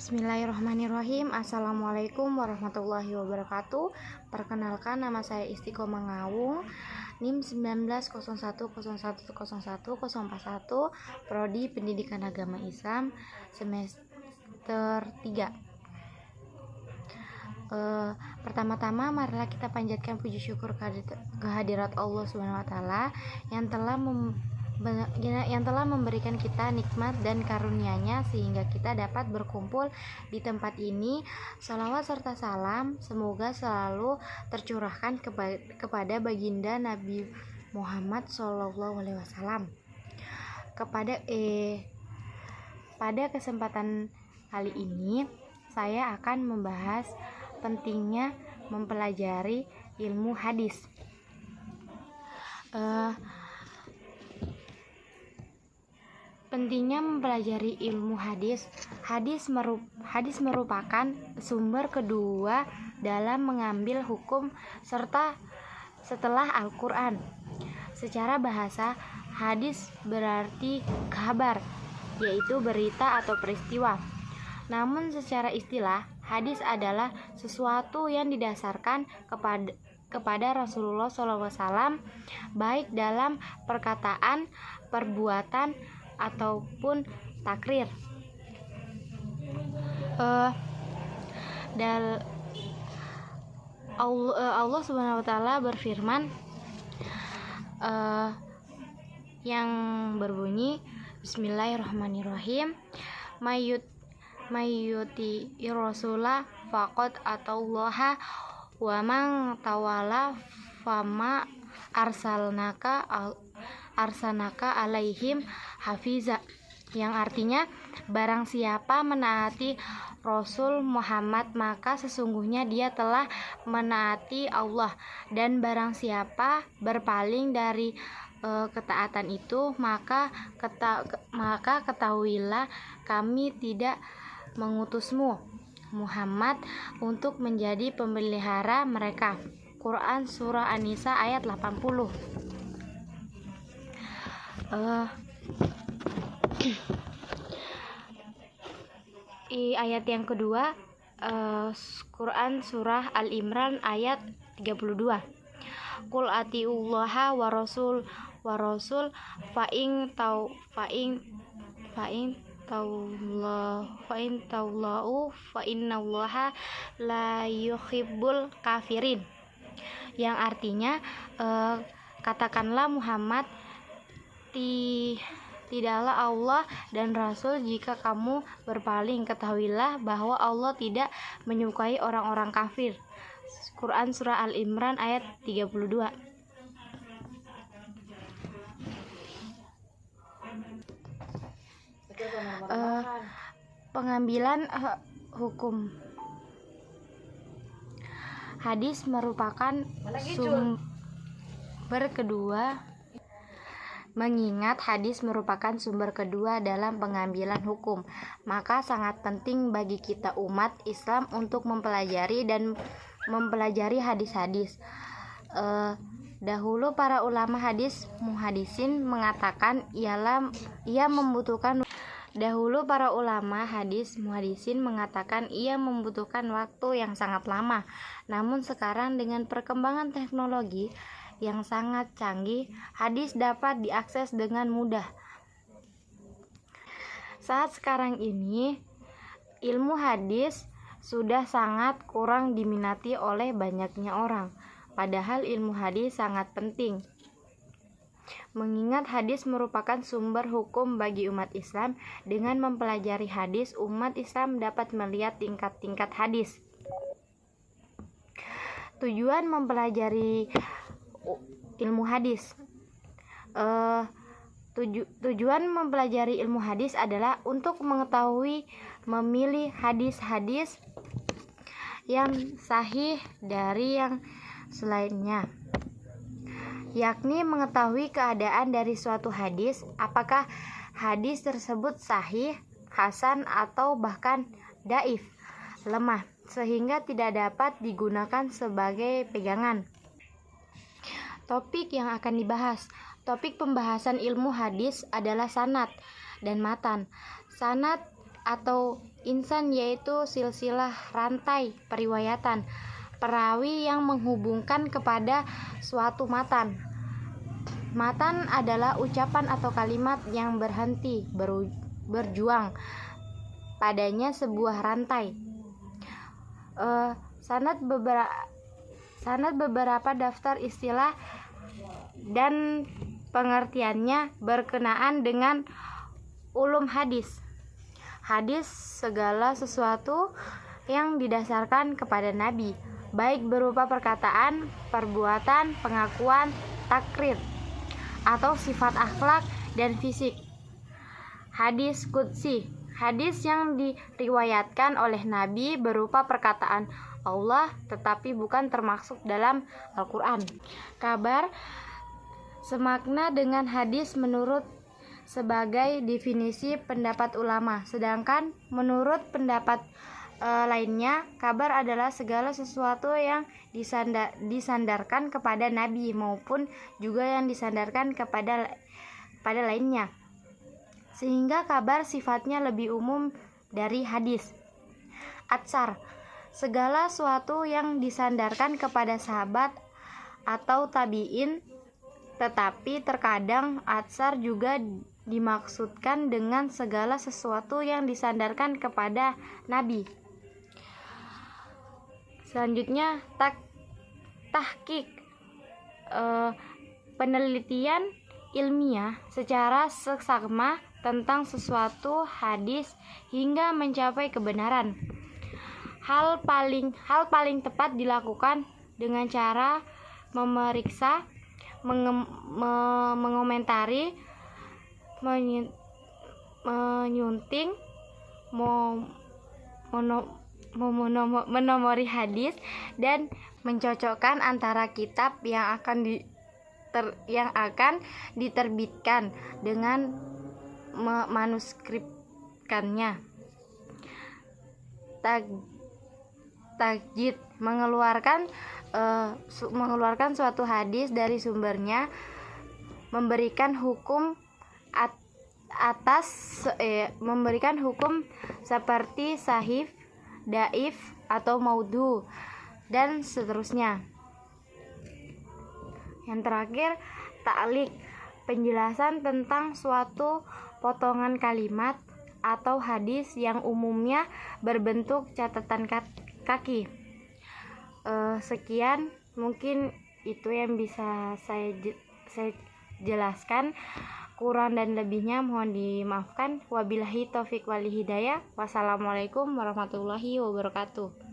Bismillahirrahmanirrahim. Assalamualaikum warahmatullahi wabarakatuh. Perkenalkan, nama saya Istiqomah Ngawung, NIM 1901010141, Prodi Pendidikan Agama Islam, semester 3. Pertama-tama marilah kita panjatkan puji syukur kehadirat Allah Subhanahu wa taala yang telah memberikan kita nikmat dan karunia-Nya sehingga kita dapat berkumpul di tempat ini. Salawat serta salam semoga selalu tercurahkan kepada baginda Nabi Muhammad SAW. Pada kesempatan kali ini saya akan membahas pentingnya mempelajari ilmu hadis. Pentingnya mempelajari ilmu hadis. Hadis merupakan sumber kedua dalam mengambil hukum setelah Al-Quran. Secara bahasa, hadis berarti kabar, yaitu berita atau peristiwa. Namun secara istilah, hadis adalah sesuatu yang didasarkan kepada Rasulullah SAW, baik dalam perkataan, perbuatan, ataupun takrir. Allah Subhanahu wa taala berfirman yang berbunyi, Bismillahirrahmanirrahim, mayyuti rasula faqad atallaha wa man tawalla fama arsalnaka alaihim hafiza, yang artinya barang siapa menaati Rasul Muhammad maka sesungguhnya dia telah menaati Allah, dan barang siapa berpaling dari ketaatan itu maka ketahuilah kami tidak mengutusmu Muhammad untuk menjadi pemelihara mereka. Quran Surah An-Nisa ayat 80. Ayat yang kedua, Quran Surah Al-Imran ayat 32. Qul atiullaha wa rasul fa in tawallau fa innallaha la yuhibbul kafirin, yang artinya katakanlah Muhammad, tidaklah Allah dan Rasul jika kamu berpaling, ketahuilah bahwa Allah tidak menyukai orang-orang kafir. Quran Surah Al-Imran ayat 32. Pengambilan hukum. Hadis merupakan sumber kedua. Mengingat hadis merupakan sumber kedua dalam pengambilan hukum, maka sangat penting bagi kita umat Islam untuk mempelajari hadis-hadis. Dahulu para ulama hadis muhadisin mengatakan ia membutuhkan waktu yang sangat lama. Namun sekarang dengan perkembangan teknologi yang sangat canggih, hadis dapat diakses dengan mudah. Saat sekarang ini, ilmu hadis sudah sangat kurang diminati oleh banyaknya orang, padahal ilmu hadis sangat penting. Mengingat hadis merupakan sumber hukum bagi umat Islam, dengan mempelajari hadis, umat Islam dapat melihat tingkat-tingkat hadis. Tujuan mempelajari ilmu hadis. Tujuan mempelajari ilmu hadis adalah untuk mengetahui memilih hadis-hadis yang sahih dari yang selainnya, yakni mengetahui keadaan dari suatu hadis, apakah hadis tersebut sahih, hasan, atau bahkan dhaif, lemah, sehingga tidak dapat digunakan sebagai pegangan. Topik yang akan dibahas. Topik pembahasan ilmu hadis adalah sanad dan matan. Sanad atau insan yaitu silsilah rantai periwayatan, perawi yang menghubungkan kepada suatu matan. Matan adalah ucapan atau kalimat yang berhenti berjuang padanya sebuah rantai. Sanad beberapa daftar istilah dan pengertiannya berkenaan dengan ulum hadis. Hadis segala sesuatu yang didasarkan kepada Nabi, baik berupa perkataan, perbuatan, pengakuan, takrir, atau sifat akhlak dan fisik. Hadis qudsi, hadis yang diriwayatkan oleh Nabi berupa perkataan Allah tetapi bukan termasuk dalam Al-Quran. Kabar semakna dengan hadis menurut sebagai definisi pendapat ulama, sedangkan menurut pendapat lainnya, kabar adalah segala sesuatu yang disandarkan kepada Nabi maupun juga yang disandarkan kepada lainnya, sehingga kabar sifatnya lebih umum dari hadis. Atsar, segala sesuatu yang disandarkan kepada sahabat atau tabi'in, tetapi terkadang atsar juga dimaksudkan dengan segala sesuatu yang disandarkan kepada Nabi. Selanjutnya tahqiq, penelitian ilmiah secara seksama tentang sesuatu hadis hingga mencapai kebenaran. Hal paling tepat dilakukan dengan cara memeriksa, mengomentari, menyunting, menomori hadis dan mencocokkan antara kitab yang akan diterbitkan dengan manuskripkannya. Tajdid, mengeluarkan suatu hadis dari sumbernya, memberikan hukum memberikan hukum seperti sahih, dhaif atau maudhu dan seterusnya. Yang terakhir, ta'liq, penjelasan tentang suatu potongan kalimat atau hadis yang umumnya berbentuk catatan kaki. Sekian mungkin itu yang bisa saya jelaskan. Kurang dan lebihnya mohon dimaafkan. Wabillahi taufik wal hidayah. Wassalamualaikum warahmatullahi wabarakatuh.